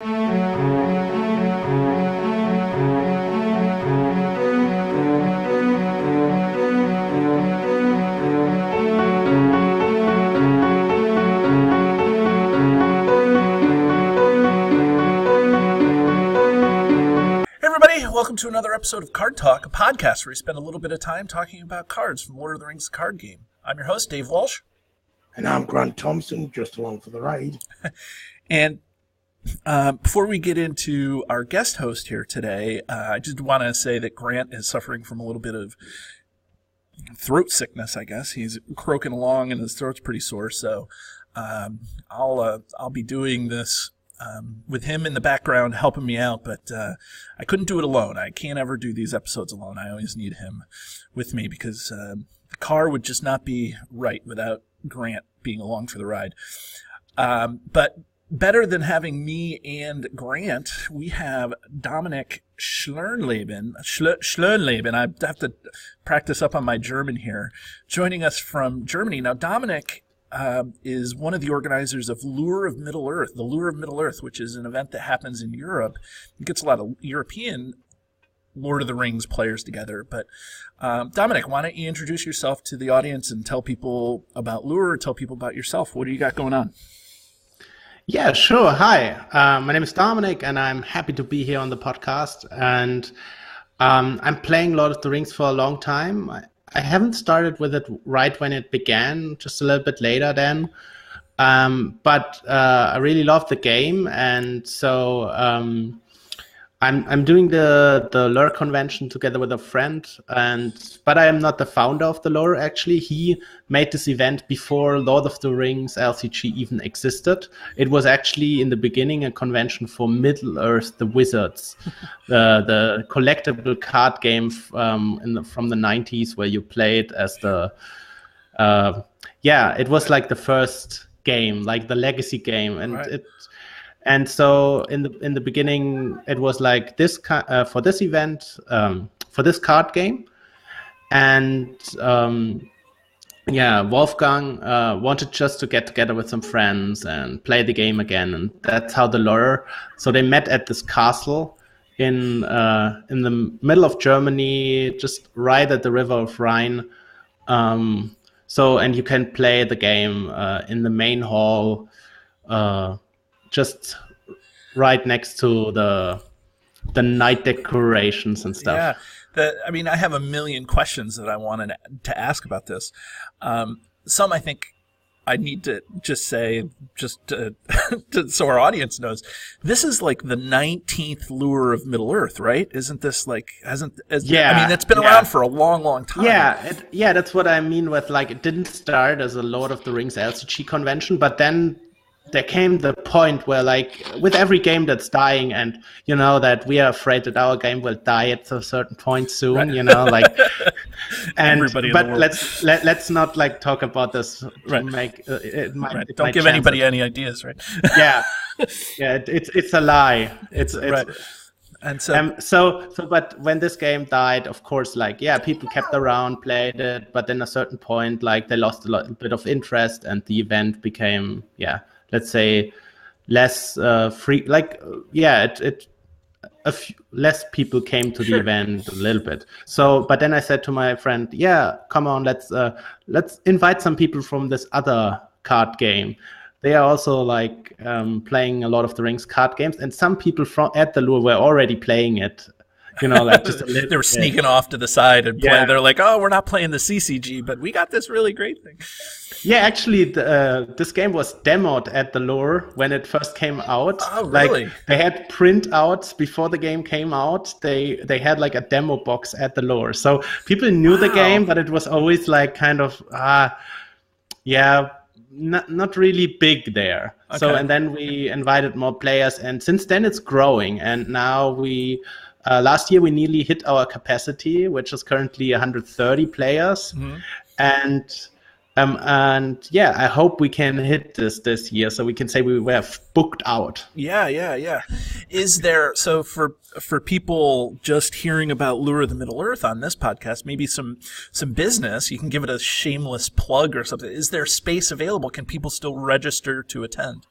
Welcome to another episode of Card Talk, a podcast where we spend a little bit of time talking about cards from Lord of the Rings card game. I'm your host, Dave Walsh. And I'm Grant Thompson, just along for the ride. And before we get into our guest host here today, I just want to say that Grant is suffering from a little bit of throat sickness, I guess. He's croaking along and his throat's pretty sore, so I'll be doing this with him in the background helping me out, but I couldn't do it alone. I can't ever do these episodes alone. I always need him with me because the car would just not be right without Grant being along for the ride. But better than having me and Grant, we have Dominik Schonleben. I have to practice up on my German here. Joining us from Germany. Now, Dominik is one of the organizers of Lure of Middle-earth, the Lure of Middle-earth, which is an event that happens in Europe. It gets a lot of European Lord of the Rings players together. But Dominik, why don't you introduce yourself to the audience and tell people about Lure, or tell people about yourself. What do you got going on? Yeah, sure. Hi, my name is Dominik, and I'm happy to be here on the podcast. And I'm playing Lord of the Rings for a long time. I haven't started with it right when it began, just a little bit later then. But I really love the game, and so I'm doing the LOTR convention together with a friend, but I am not the founder of the LOTR. Actually, he made this event before Lord of the Rings LCG even existed. It was actually in the beginning a convention for Middle-earth, the Wizards, the collectible card game from the 90s, where you played as the it was like the first game, like the legacy game, and right. And so in the beginning, it was like this for this event, for this card game, and Wolfgang wanted just to get together with some friends and play the game again, and that's how the LOTR. So they met at this castle in the middle of Germany, just right at the river of Rhine. And you can play the game in the main hall. Just right next to the night decorations and stuff. Yeah, I have a million questions that I wanted to ask about this. Some I think I need to just say, so our audience knows, this is like the 19th Lure of Middle-earth, right? Isn't this like, it's been around for a long, long time. Yeah, that's what I mean with, like, it didn't start as a Lord of the Rings LCG convention, but then there came the point where, like, with every game that's dying, and you know that we are afraid that our game will die at a certain point soon, right. You know, like, and everybody but let's not like talk about this. Right. Make it might. Right. It Don't might give anybody any ideas, right? Yeah, it's a lie. It's right. And but when this game died, of course, like, people kept around, played it, but then at a certain point, like, they lost a bit of interest, and the event became, let's say, less free. Like, less people came to the event a little bit. So, but then I said to my friend, come on, let's invite some people from this other card game. They are also like playing a lot of the Rings card games, and some people at the Lure were already playing it. You know, like just they were sneaking off to the side and playing. They're like, "Oh, we're not playing the CCG, but we got this really great thing." Yeah, actually, this game was demoed at the Lure when it first came out. Oh, really? Like, they had printouts before the game came out. They had like a demo box at the Lure, so people knew the game, but it was always like kind of not really big there. Okay. So, and then we invited more players, and since then it's growing, and now we. Last year we nearly hit our capacity, which is currently 130 players, and I hope we can hit this year, so we can say we were booked out. Yeah. Is there, so for people just hearing about Lure of the Middle-earth on this podcast, maybe some business, you can give it a shameless plug or something. Is there space available? Can people still register to attend?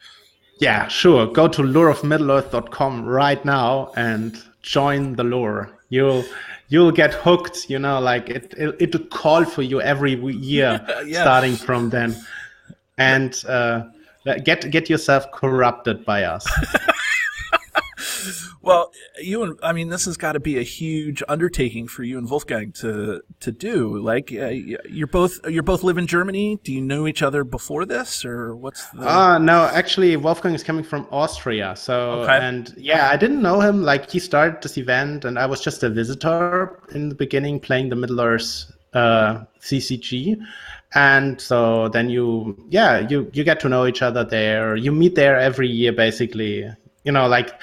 Yeah, sure. Go to lureofmiddle-earth.com right now and join the lure. You'll get hooked. Like it'll call for you every year Yeah. starting from then, and get yourself corrupted by us. Well, this has got to be a huge undertaking for you and Wolfgang to do. Like, you're both live in Germany. Do you know each other before this, or what's the? No, actually, Wolfgang is coming from Austria. So, Okay. And yeah, I didn't know him. Like, he started this event, and I was just a visitor in the beginning, playing the Middle-earth CCG. And so then you get to know each other there. You meet there every year, basically. Like,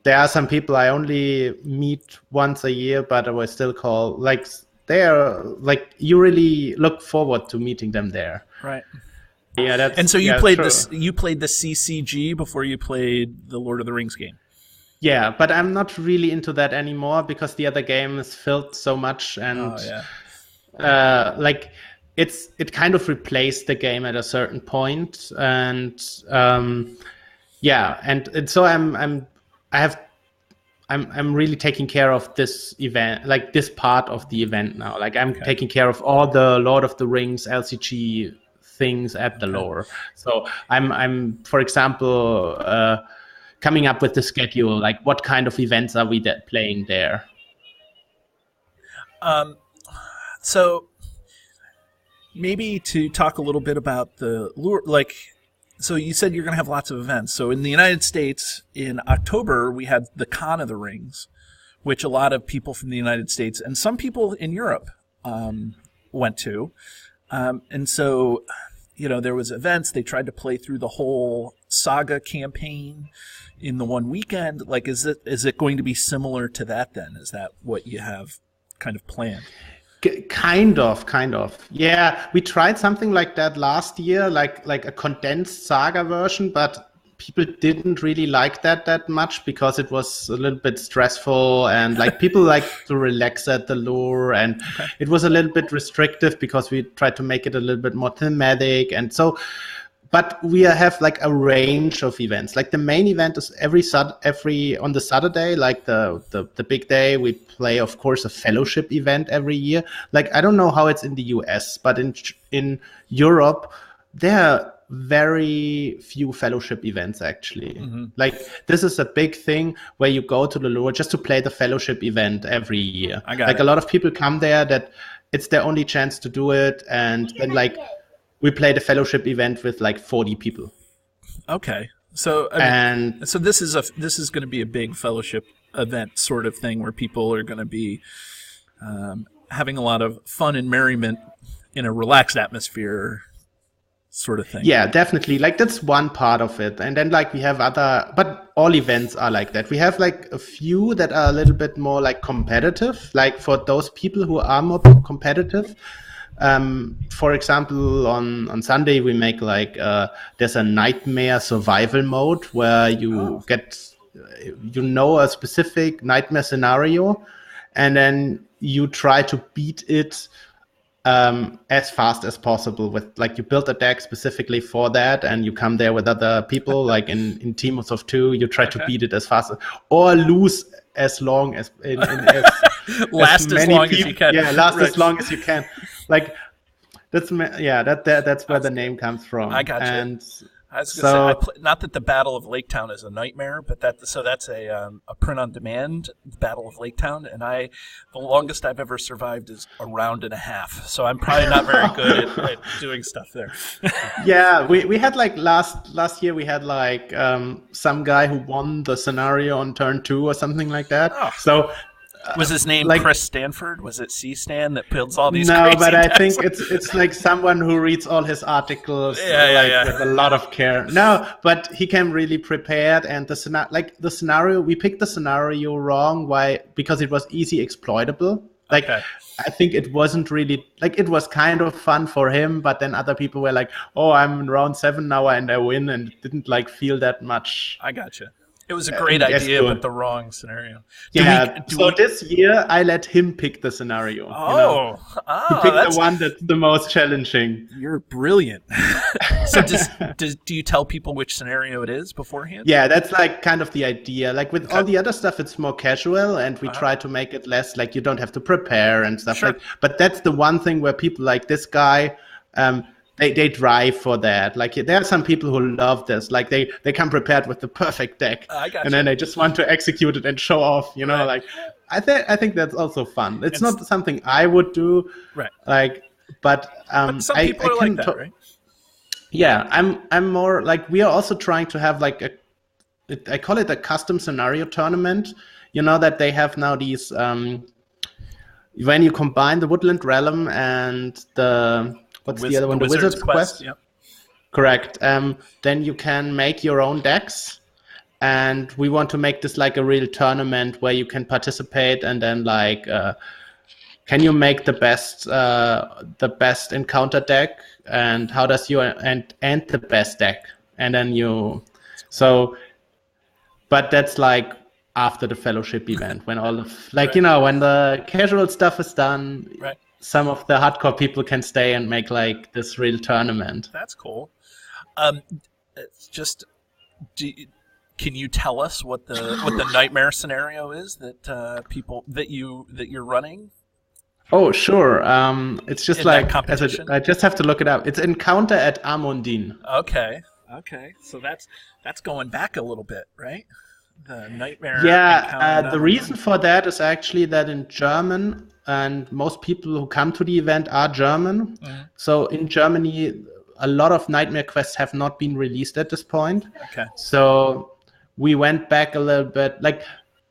there are some people I only meet once a year, but I will still call. Like, you really look forward to meeting them there. Right. Yeah, that's. And so you yeah, played true. this. You played the CCG before you played the Lord of the Rings game. Yeah, but I'm not really into that anymore because the other game is filled so much, and it kind of replaced the game at a certain point, and and so I'm really taking care of this event, like this part of the event now. Like I'm taking care of all the Lord of the Rings LCG things at the lore. So I'm for example coming up with the schedule, like what kind of events are we playing there. So maybe to talk a little bit about the lure, like. So you said you're going to have lots of events. So in the United States, in October, we had the Con of the Rings, which a lot of people from the United States and some people in Europe went to. And so, there was events. They tried to play through the whole Saga campaign in the one weekend. Like, is it going to be similar to that then? Is that what you have kind of planned? Kind of. Yeah, we tried something like that last year, like a condensed Saga version, but people didn't really like that much because it was a little bit stressful, and like people like to relax at the lure, and it was a little bit restrictive because we tried to make it a little bit more thematic, and so. But we have like a range of events. Like the main event is every on the Saturday, like the big day, we play, of course, a fellowship event every year. Like I don't know how it's in the US, but in Europe, there are very few fellowship events actually. Mm-hmm. Like this is a big thing where you go to the lure just to play the fellowship event every year. A lot of people come there that it's their only chance to do it, and then like. We played a fellowship event with like 40 people. Okay, so so this is going to be a big fellowship event sort of thing where people are going to be having a lot of fun and merriment in a relaxed atmosphere, sort of thing. Yeah, definitely. Like that's one part of it, and then like we have but all events are like that. We have like a few that are a little bit more like competitive, like for those people who are more competitive. For example, on Sunday we make like there's a nightmare survival mode where you get a specific nightmare scenario, and then you try to beat it as fast as possible. With like you build a deck specifically for that, and you come there with other people. Like in teams of 2, you try to beat it as fast or lose as long as last as long as you can. Yeah, last as long as you can. Like that's where the name comes from. I got you. And I was going to say, not that the Battle of Lake Town is a nightmare, but that's a print-on-demand Battle of Lake Town, and the longest I've ever survived is a round and a half. So I'm probably not very good at doing stuff there. Yeah, we had like last year we had like some guy who won the scenario on turn 2 or something like that. Oh. So. Was his name Chris Stanford? Was it C-Stan that builds all these? No, crazy but decks? I think it's like someone who reads all his articles with a lot of care. No, but he came really prepared, and the scenario we picked the scenario wrong. Why? Because it was easy exploitable. Like I think it wasn't really like it was kind of fun for him, but then other people were like, "Oh, I'm in round 7 now and I win," and didn't like feel that much. I gotcha. It was a great idea, but the wrong scenario. This year I let him pick the scenario. He picked the one that's the most challenging. You're brilliant. So do you tell people which scenario it is beforehand? Yeah, that's like kind of the idea. Like with all the other stuff, it's more casual, and we try to make it less like you don't have to prepare and stuff like. But that's the one thing where people like this guy. They drive for that. Like there are some people who love this. Like they come prepared with the perfect deck, and then they just want to execute it and show off. You know, like I think that's also fun. It's not something I would do. Right. Like, but some people are like that, right? Yeah, I'm more like we are also trying to have like I call it a custom scenario tournament. You know that they have now these when you combine the Woodland Realm and what's the other one? The Wizard's Quest? Yep. Correct. Then you can make your own decks. And we want to make this like a real tournament where you can participate and then like, can you make the best encounter deck? And how does you and the best deck? And then but that's like after the fellowship event when all of like, when the casual stuff is done. Right. Some of the hardcore people can stay and make like this real tournament. That's cool. Can you tell us what the nightmare scenario is that you're running? Oh, sure. It's just I just have to look it up. It's Encounter at Amundine. Okay. So that's going back a little bit, right? The nightmare. Yeah. The reason for that is actually that in German. And most people who come to the event are German. Mm-hmm. So in Germany, a lot of Nightmare quests have not been released at this point. Okay. So we went back a little bit. Like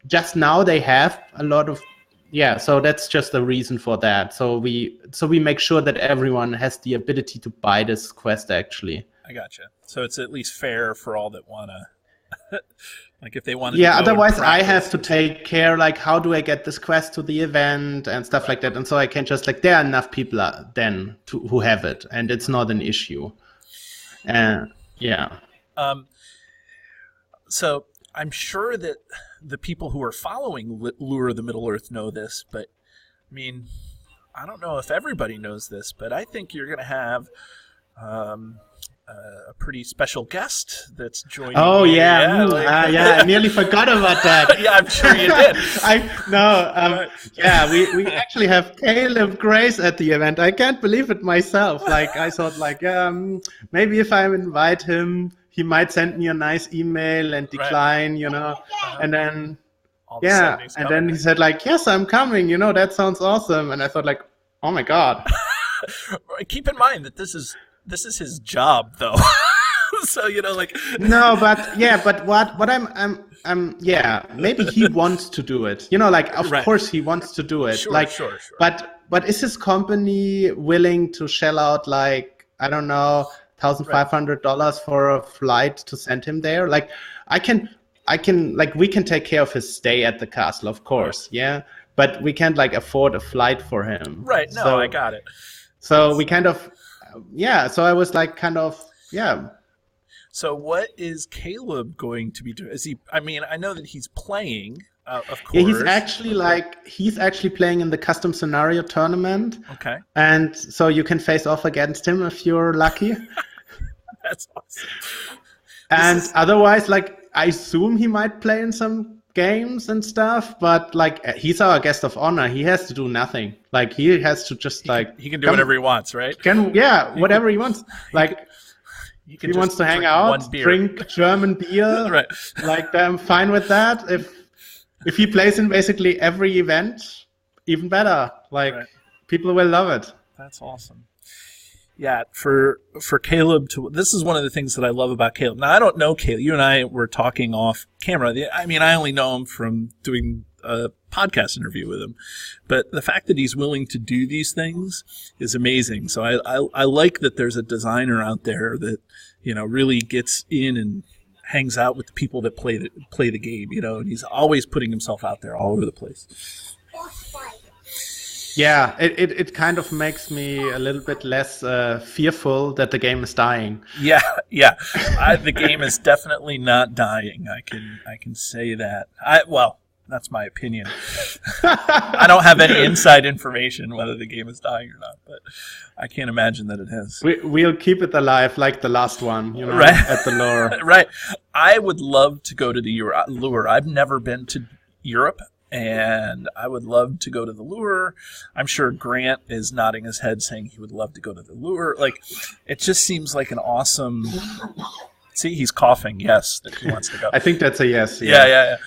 just now they have a lot of, so that's just the reason for that. So we make sure that everyone has the ability to buy this quest actually. I gotcha. So it's at least fair for all that want to... Like if they want to otherwise I have to take care, like how do I get this quest to the event and stuff like that. And so I can just like, there are enough people who have it and it's not an issue. So I'm sure that the people who are following Lure of the Middle-earth know this, but I mean, I don't know if everybody knows this, but I think you're going to have a pretty special guest that's joining. Oh yeah, I nearly forgot about that. Yeah, I'm sure you did. We actually have Caleb Grace at the event. I can't believe it myself. Like I thought, like maybe if I invite him, he might send me a nice email and decline, and then and then he said like, yes, I'm coming. That sounds awesome. And I thought like, oh my god. Keep in mind that this is his job, though. So like. No, but what I'm maybe he wants to do it. Of course he wants to do it. Sure. But is his company willing to shell out like I don't know $1,500 for a flight to send him there? Like I can like we can take care of his stay at the castle, of course. Yeah, but we can't like afford a flight for him. Right. No, I got it. So we kind of. So I was like So what is Caleb going to be doing? Is he? I mean, I know that he's playing, of course. Yeah, he's actually playing in the custom scenario tournament. Okay. And so you can face off against him if you're lucky. That's awesome. And otherwise, like I assume he might play in some games and stuff, but like he's our guest of honor. He has to do nothing. Like he has to just like he can do whatever he wants, right? Whatever he wants. Like he wants to hang out, drink German beer. Right. Like I'm fine with that. If he plays in basically every event, even better. Like people will love it. That's awesome. Yeah, for Caleb this is one of the things that I love about Caleb. Now I don't know Caleb. You and I were talking off camera. I mean, I only know him from doing a podcast interview with him, but the fact that he's willing to do these things is amazing. So I like that there's a designer out there that really gets in and hangs out with the people that play the game. And he's always putting himself out there all over the place. Yeah, it kind of makes me a little bit less fearful that the game is dying. Yeah. The game is definitely not dying. I can say that. Well, that's my opinion. I don't have any inside information whether the game is dying or not, but I can't imagine that it is. We'll keep it alive like the last one, right. At the lure. Right. I would love to go to the lure. I've never been to Europe, and I would love to go to the lure. I'm sure Grant is nodding his head saying he would love to go to the lure. Like, it just seems like an awesome... See, he's coughing. Yes, that he wants to go. I think that's a yes. Yeah.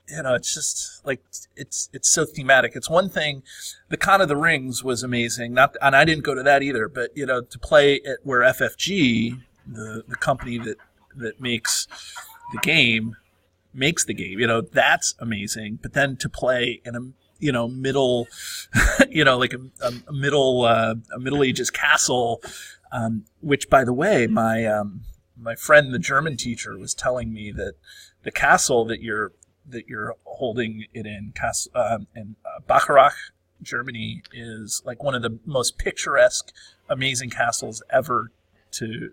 It's just like it's so thematic. It's one thing. The Con of the Rings was amazing. And I didn't go to that either. But to play at where FFG, the company that makes the game, that's amazing. But then to play in a middle, like a Middle Ages castle, which, by the way, my friend, the German teacher, was telling me that the castle that you're holding it in Bacharach, Germany, is like one of the most picturesque, amazing castles ever to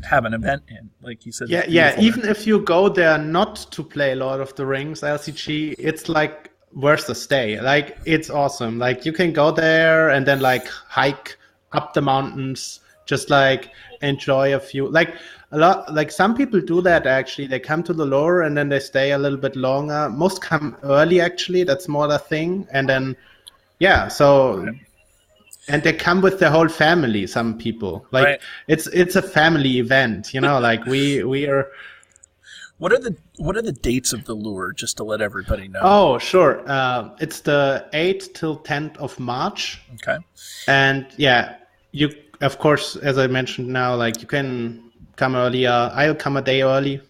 have an event in. Like you said. Yeah. Even if you go there not to play Lord of the Rings LCG, it's like worth the stay. Like, it's awesome. Like, you can go there and then like hike up the mountains, just like enjoy a few. Like some people do that actually. They come to the lure and then they stay a little bit longer. Most come early actually. That's more the thing. And then and they come with their whole family. Some people it's a family event. Like we are. What are the dates of the lure, just to let everybody know? Oh, sure. It's the 8th till 10th of March. Okay. And you, of course, as I mentioned now, like, you can come earlier. I'll come a day early.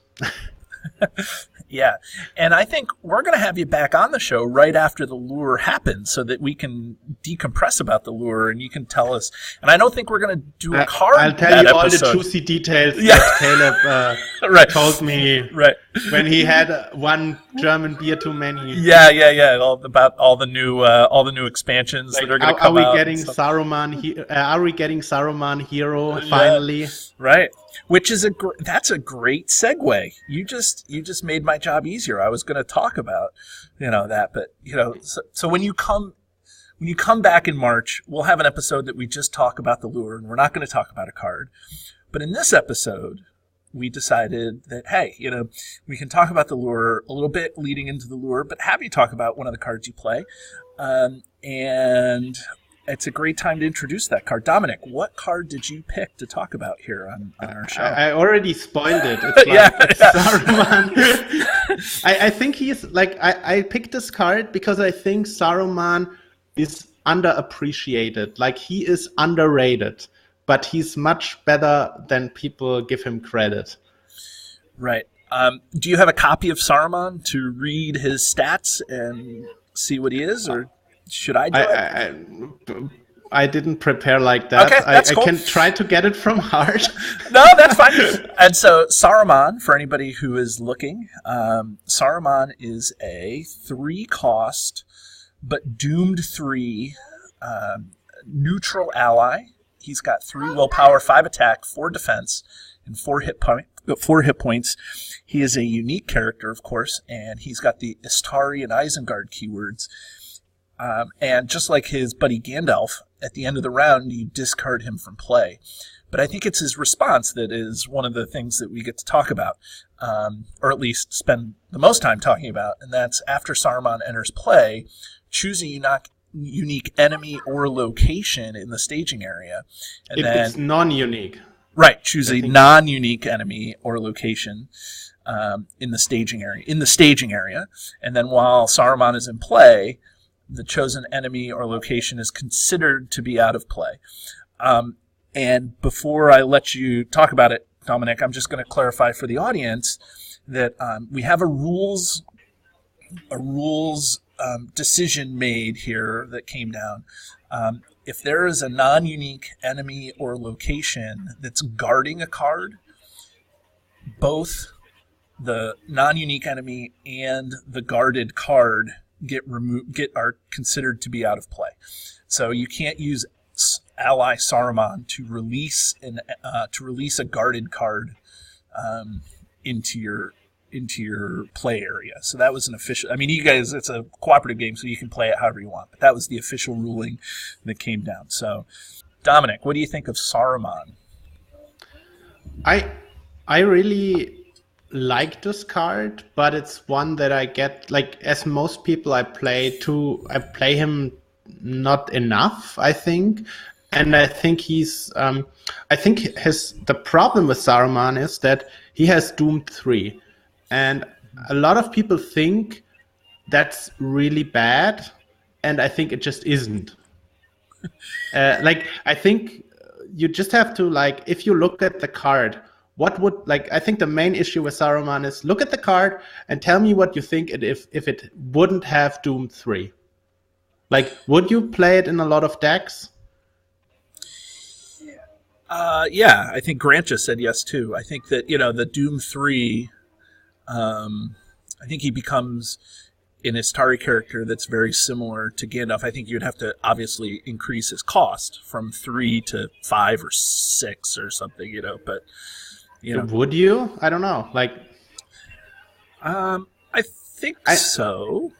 Yeah. And I think we're going to have you back on the show right after the lure happens so that we can decompress about the lure and you can tell us. And I don't think we're going to do a card. I'll tell you all episode. the juicy details that Caleb told me when he had one German beer too many. Yeah. About all the new expansions that are going to come out. Are we getting Saruman Hero finally? Right. Which is that's a great segue. You just made my job easier. I was going to talk about, that, but so when you come back in March, we'll have an episode that we just talk about the lure, and we're not going to talk about a card. But in this episode, we decided that, hey, we can talk about the lure a little bit leading into the lure, but have you talk about one of the cards you play, and it's a great time to introduce that card. Dominik, what card did you pick to talk about here on our show? I already spoiled it. It's Saruman. I think he's like, I picked this card because I think Saruman is underappreciated. Like, he is underrated, but he's much better than people give him credit. Right. Do you have a copy of Saruman to read his stats and see what he is, or should I do it? I didn't prepare like that. Okay, that's cool. I can try to get it from heart. No, that's fine. And so Saruman, for anybody who is looking, Saruman is a 3-cost but doomed 3 neutral ally. He's got 3 willpower, 5 attack, 4 defense, and 4 hit points. He is a unique character, of course, and he's got the Istari and Isengard keywords. And just like his buddy Gandalf, at the end of the round, you discard him from play. But I think it's his response that is one of the things that we get to talk about, or at least spend the most time talking about, and that's after Saruman enters play, choose a unique enemy or location in the staging area. And it's non-unique. Right, choose a non-unique enemy or location in the staging area. And then while Saruman is in play, the chosen enemy or location is considered to be out of play. And before I let you talk about it, Dominik, I'm just going to clarify for the audience that we have a rules decision made here that came down. If there is a non-unique enemy or location that's guarding a card, both the non-unique enemy and the guarded card are considered to be out of play. So you can't use ally Saurman to release a guarded card into your play area. So that was an official. I mean, you guys, it's a cooperative game, so you can play it however you want. But that was the official ruling that came down. So, Dominik, what do you think of Saurman? I really like this card, but it's one that I get, like, as most people I play him not enough, I think. And I think the problem with Saruman is that he has Doom 3. And a lot of people think that's really bad, and I think it just isn't. I think you just have to, if you look at the card, I think the main issue with Saruman is look at the card and tell me what you think if it wouldn't have Doom 3. Would you play it in a lot of decks? Yeah, I think Grant just said yes too. I think that, the Doom 3, I think he becomes an Istari character that's very similar to Gandalf. I think you'd have to obviously increase his cost from 3 to 5 or 6 or something, but would you? I don't know. I think so.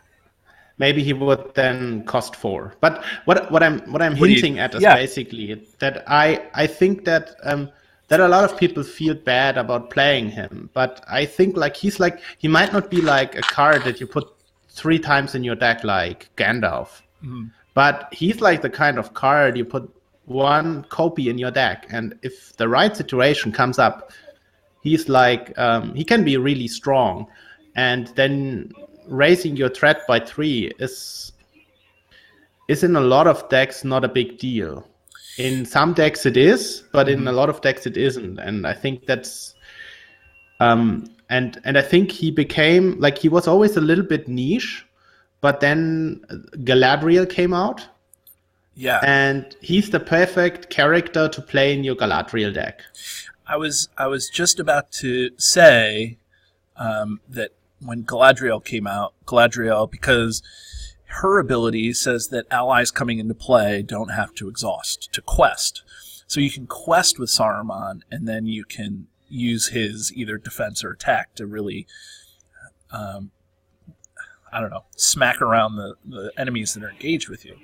Maybe he would then cost 4. But what I'm hinting at is basically that I think that that a lot of people feel bad about playing him. But I think he might not be like a card that you put 3 times in your deck like Gandalf. Mm-hmm. But he's like the kind of card you put 1 copy in your deck, and if the right situation comes up, he's he can be really strong, and then raising your threat by 3 is in a lot of decks not a big deal. In some decks it is, but in a lot of decks it isn't, and I think that's and I think he became he was always a little bit niche, but then Galadriel came out. Yeah. And he's the perfect character to play in your Galadriel deck. I was just about to say that when Galadriel came out, because her ability says that allies coming into play don't have to exhaust to quest. So you can quest with Saruman, and then you can use his either defense or attack to really, smack around the enemies that are engaged with you.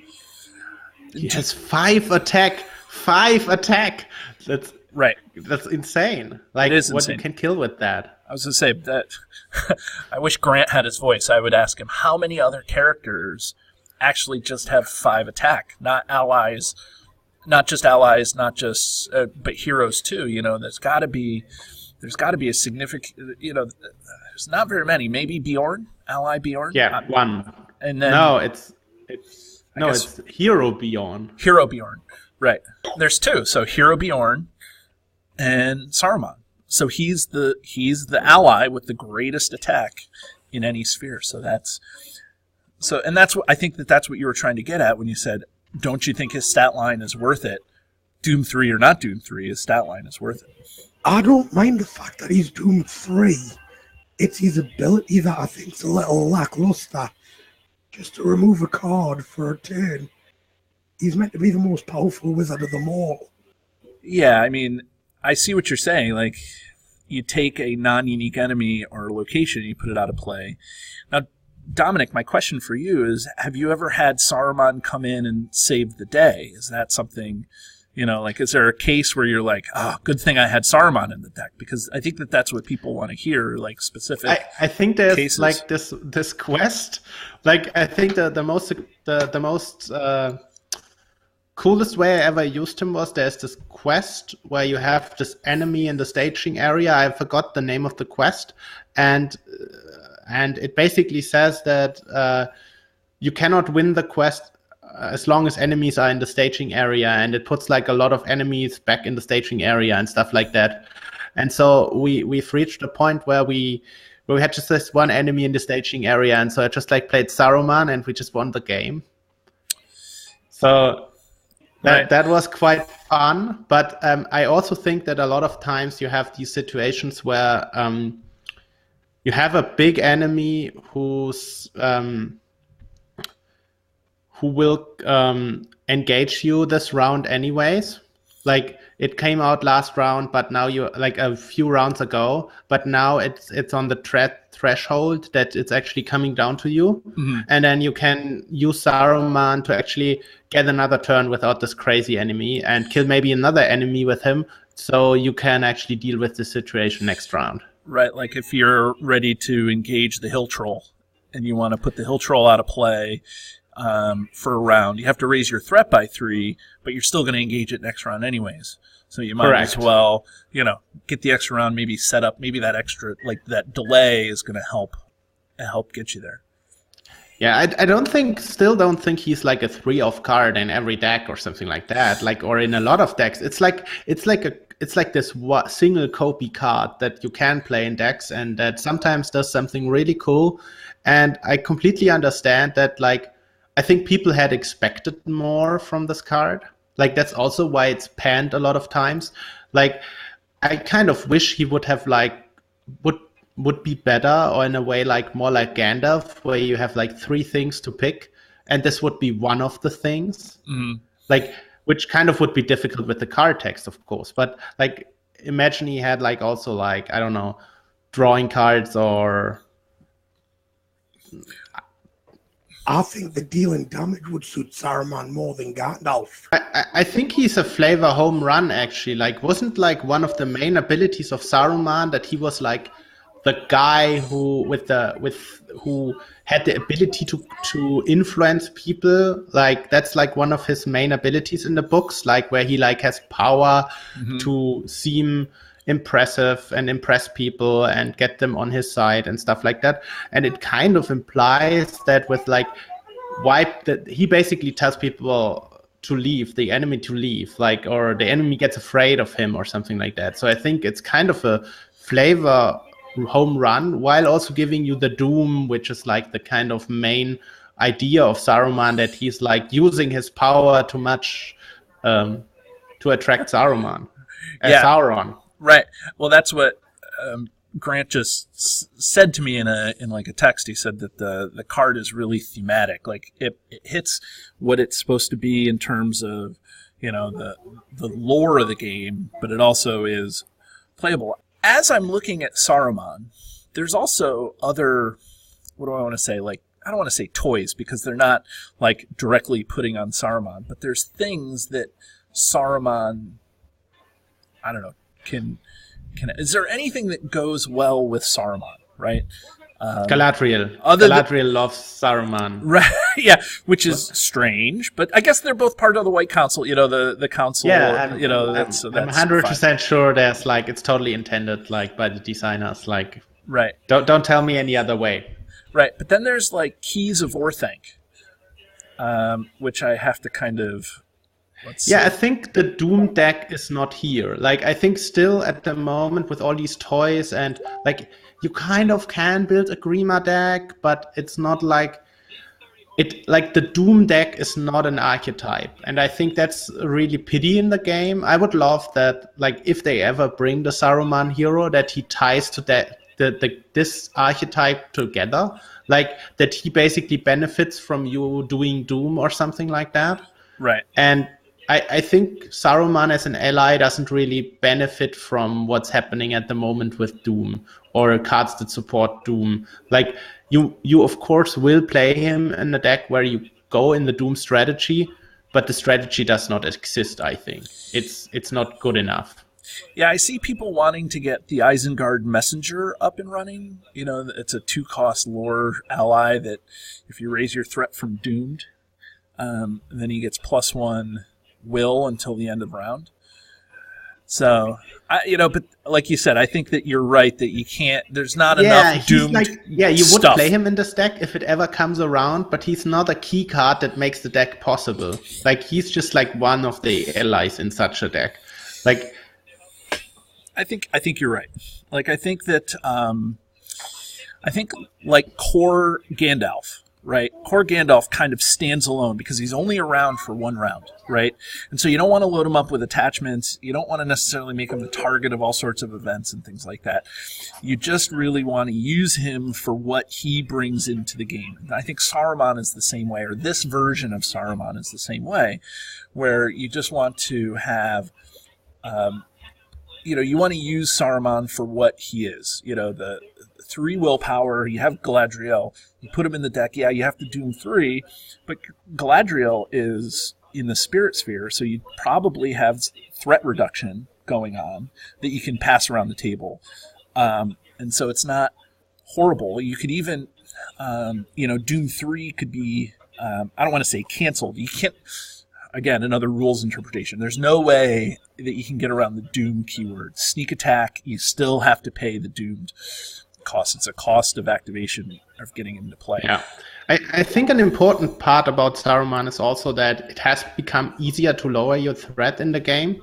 He has 5 attack. 5 attack. That's right. That's insane. It is what insane. You can kill with that. I was going to say that I wish Grant had his voice. I would ask him how many other characters actually just have 5 attack, not allies, but heroes too. There's got to be a significant. There's not very many. Maybe Bjorn, ally Bjorn. Yeah, 1. And then it's Hero Bjorn. Hero Bjorn, right? There's 2. So Hero Bjorn and Saruman. So he's the ally with the greatest attack in any sphere. That's what I think that's what you were trying to get at when you said, don't you think his stat line is worth it? Doom 3 or not Doom 3, his stat line is worth it. I don't mind the fact that he's Doom 3. It's his ability that I think's a little lackluster. Just to remove a card for a turn. He's meant to be the most powerful wizard of them all. Yeah, I mean, I see what you're saying. You take a non-unique enemy or location and you put it out of play. Now, Dominik, my question for you is, have you ever had Saruman come in and save the day? Is that something, is there a case where you're like, good thing I had Saruman in the deck? Because I think that's what people want to hear, specific I think there's cases. this quest. I think the most coolest way I ever used him was there's this quest where you have this enemy in the staging area. I forgot the name of the quest, and it basically says that you cannot win the quest as long as enemies are in the staging area, and it puts a lot of enemies back in the staging area and stuff like that. And so we've reached a point where we had just this one enemy in the staging area, and so I just played Saruman and we just won the game. So that was quite fun, but I also think that a lot of times you have these situations where you have a big enemy who's who will engage you this round anyways. Like it came out last round, but now you like a few rounds ago, but now it's on the threshold that it's actually coming down to you. Mm-hmm. And then you can use Saruman to actually get another turn without this crazy enemy and kill maybe another enemy with him, so you can actually deal with the situation next round. Right, like if you're ready to engage the hill troll and you want to put the hill troll out of play for a round, you have to raise your threat by 3, but you're still going to engage it next round anyways. So you might as well, get the extra round, maybe set up, maybe that extra, like that delay is going to help get you there. Yeah, I still don't think he's like a 3-off card in every deck or something like that. Like, or in a lot of decks, it's like this single copy card that you can play in decks, and that sometimes does something really cool. And I completely understand that. Like, I think people had expected more from this card. Like, that's also why it's panned a lot of times. Like, I kind of wish he would have would be better, or in a way like more like Gandalf, where you have like 3 things to pick, and this would be one of the things. Mm-hmm. Like, which kind of would be difficult with the card text, of course. But like, imagine he had like also like, I don't know, drawing cards or. I think the dealing damage would suit Saruman more than Gandalf. I think he's a flavor home run, actually. Like, wasn't like one of the main abilities of Saruman that he was like the guy who had the ability to influence people? Like, that's like one of his main abilities in the books, like where he like has power to seem impressive and impress people and get them on his side and stuff like that. And it kind of implies that with like he basically tells people to leave, the enemy to leave, like, or the enemy gets afraid of him or something like that. So I think it's kind of a flavor home run, while also giving you the doom, which is like the kind of main idea of Saruman, that he's like using his power too much to attract Sauron. Right. Well, that's what Grant just said to me in like a text. He said that the card is really thematic. Like it hits what it's supposed to be in terms of the lore of the game, but it also is playable. As I'm looking at Saruman, there's also other, what do I want to say? Like, I don't want to say toys, because they're not like directly putting on Saruman, but there's things that Saruman, I don't know, can is there anything that goes well with Saruman, right? Galadriel. Galadriel loves Saruman. Right, yeah, which is strange, but I guess they're both part of the White Council, the council. Yeah, that's I'm 100% sure there's like, it's totally intended like by the designers, like, right. Don't tell me any other way. Right, but then there's like Keys of Orthanc, which I have to kind of. I think the Doom deck is not here. Like, I think still at the moment with all these toys and like, you kind of can build a Grima deck, but it's not like it. Like, the Doom deck is not an archetype, and I think that's really pity in the game. I would love that, like, if they ever bring the Saruman hero, that he ties to that this archetype together, like that he basically benefits from you doing Doom or something like that. Right. And I think Saruman as an ally doesn't really benefit from what's happening at the moment with Doom or cards that support Doom. Like, you of course will play him in a deck where you go in the Doom strategy, but the strategy does not exist, I think. It's not good enough. Yeah, I see people wanting to get the Isengard Messenger up and running. It's a 2-cost lore ally that if you raise your threat from Doomed, then he gets +1 will until the end of round. So, but like you said, I think that you're right that you can't. There's not enough Doomed. You would stuff. play him in this deck if it ever comes around, but he's not a key card that makes the deck possible. Like, he's just like one of the allies in such a deck. Like, I think you're right. Like, I think that I think like core Gandalf, right? Poor Gandalf kind of stands alone because he's only around for one round, right? And so you don't want to load him up with attachments. You don't want to necessarily make him the target of all sorts of events and things like that. You just really want to use him for what he brings into the game. And I think Saruman is the same way, or this version of Saruman is the same way, where you just want to have, you want to use Saruman for what he is. The 3 willpower, you have Galadriel, you put him in the deck, you have to Doom 3, but Galadriel is in the Spirit Sphere, so you probably have threat reduction going on that you can pass around the table. And so it's not horrible. You could even, Doom 3 could be, I don't want to say canceled. You can't, again, another rules interpretation. There's no way that you can get around the Doom keyword. Sneak attack, you still have to pay the doomed cost. It's a cost of activation of getting into play. Yeah. I think an important part about Saruman is also that it has become easier to lower your threat in the game.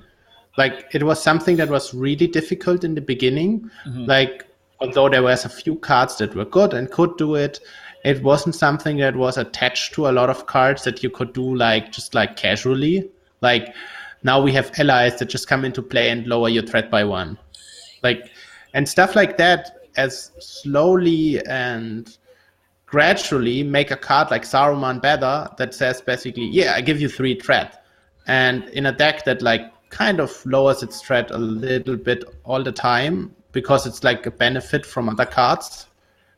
Like, it was something that was really difficult in the beginning. Mm-hmm. Like, although there was a few cards that were good and could do it, it wasn't something that was attached to a lot of cards that you could do just casually. Like, now we have allies that just come into play and lower your threat by 1. And stuff like that, as slowly and gradually make a card like Saruman better that says basically, I give you 3 threat. And in a deck that kind of lowers its threat a little bit all the time because it's like a benefit from other cards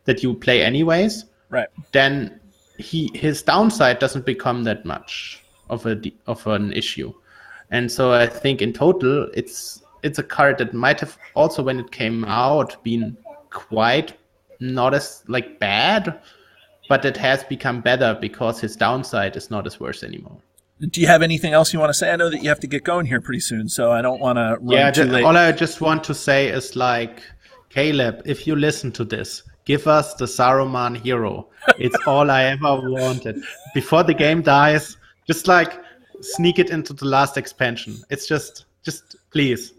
that you play anyways, right? Then his downside doesn't become that much of an issue. And so I think in total it's a card that might have also, when it came out, been quite not as bad, but it has become better because his downside is not as worse anymore. Do you have anything else you want to say? I know that you have to get going here pretty soon, so I don't want to run too late. All I just want to say is Caleb, if you listen to this, give us the Saruman hero. It's all I ever wanted. Before the game dies, just sneak it into the last expansion. It's just please.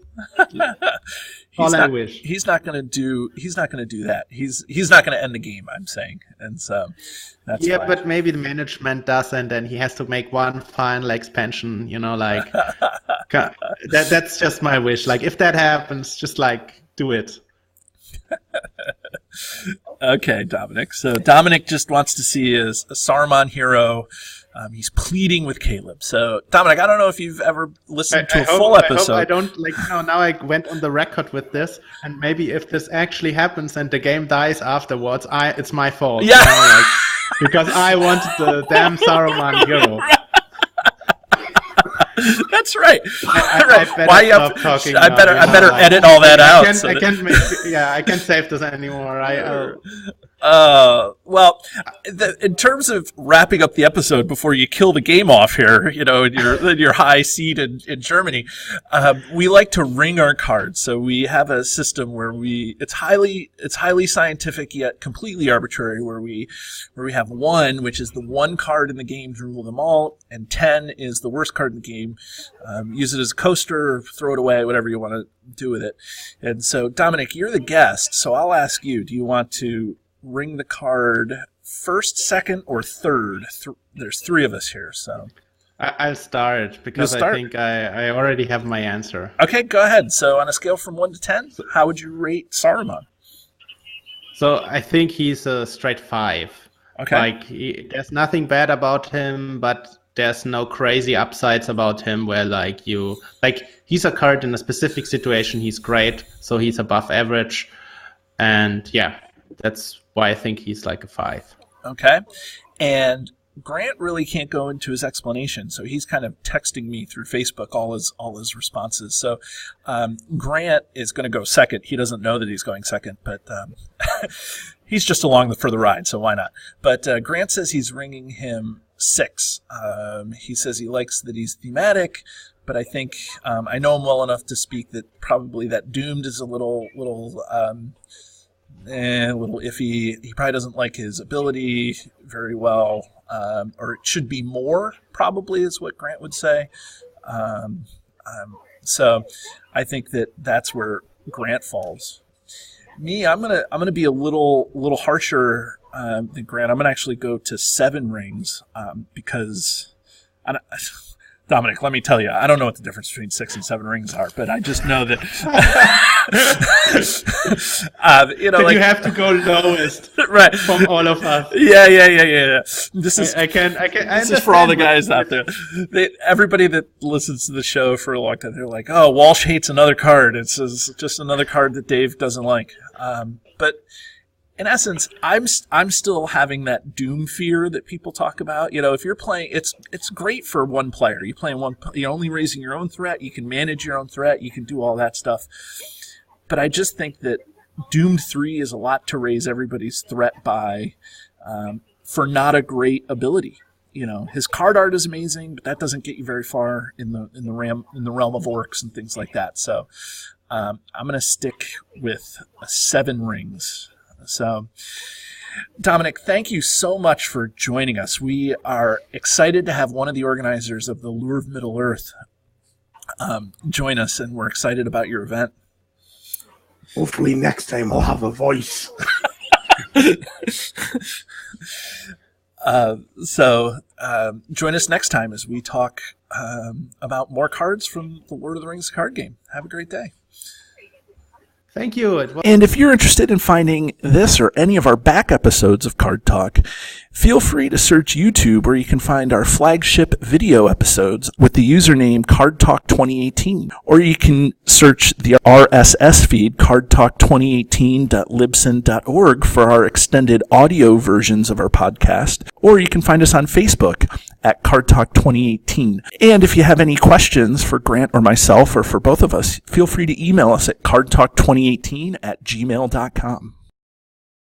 I wish. He's not going to do that. He's not going to end the game, I'm saying. And so that's fine. But maybe the management does, and then he has to make one final expansion, that's just my wish. If that happens, just do it. Okay, Dominik. So Dominik just wants to see a Saruman hero. He's pleading with Caleb. So, Dominik, I don't know if you've ever listened to a full episode. I don't now I went on the record with this, and maybe if this actually happens and the game dies afterwards, it's my fault. Yeah. Because I wanted the damn Saruman hero. That's right. I better edit all that out. I can't save this anymore. Well, in terms of wrapping up the episode before you kill the game off here, in your high seat in Germany, we like to ring our cards. So we have a system where it's highly scientific yet completely arbitrary, where we have 1, which is the one card in the game to rule them all, and 10 is the worst card in the game. Use it as a coaster, throw it away, whatever you want to do with it. And so, Dominik, you're the guest, so I'll ask you, do you want to ring the card first, second, or third? There's 3 of us here, so I'll start because I think I already have my answer. Okay, go ahead. So on a scale from 1 to 10, how would you rate Saruman? So I think he's a straight 5. Okay. There's nothing bad about him, but there's no crazy upsides about him where he's a card in a specific situation. He's great, so he's above average, and that's why I think he's a 5. Okay. And Grant really can't go into his explanation, so he's kind of texting me through Facebook all his responses. So Grant is going to go second. He doesn't know that he's going second, but he's just along for the ride, so why not? But Grant says he's ringing him 6. He says he likes that he's thematic, but I think I know him well enough to speak that probably that Doomed is a little iffy. He probably doesn't like his ability very well, or it should be more, probably, is what Grant would say. So I think that's where Grant falls. Me, I'm gonna be a little harsher than Grant. I'm going to actually go to 7 rings because Dominic, let me tell you, I don't know what the difference between 6 and 7 rings are, but I just know that you have to go lowest, right, from all of us. Yeah. This is this is for all the guys out there. Everybody that listens to the show for a long time, they're like, "Oh, Walsh hates another card. It's just another card that Dave doesn't like." But in essence, I'm still having that doom fear that people talk about. If you're playing, it's great for one player. You're only raising your own threat. You can manage your own threat. You can do all that stuff. But I just think that Doom 3 is a lot to raise everybody's threat by, for not a great ability. His card art is amazing, but that doesn't get you very far in the realm of orcs and things like that. So I'm going to stick with 7 rings. So, Dominic, thank you so much for joining us. We are excited to have one of the organizers of the Lure of Middle-earth join us, and we're excited about your event. Hopefully next time I'll have a voice. So join us next time as we talk about more cards from the Lord of the Rings card game. Have a great day. Thank you. And if you're interested in finding this or any of our back episodes of Card Talk, feel free to search YouTube where you can find our flagship video episodes with the username Card Talk 2018. Or you can search the RSS feed cardtalk2018.libsyn.org for our extended audio versions of our podcast. Or you can find us on Facebook at Card Talk 2018. And if you have any questions for Grant or myself or for both of us, feel free to email us at cardtalk2018@gmail.com.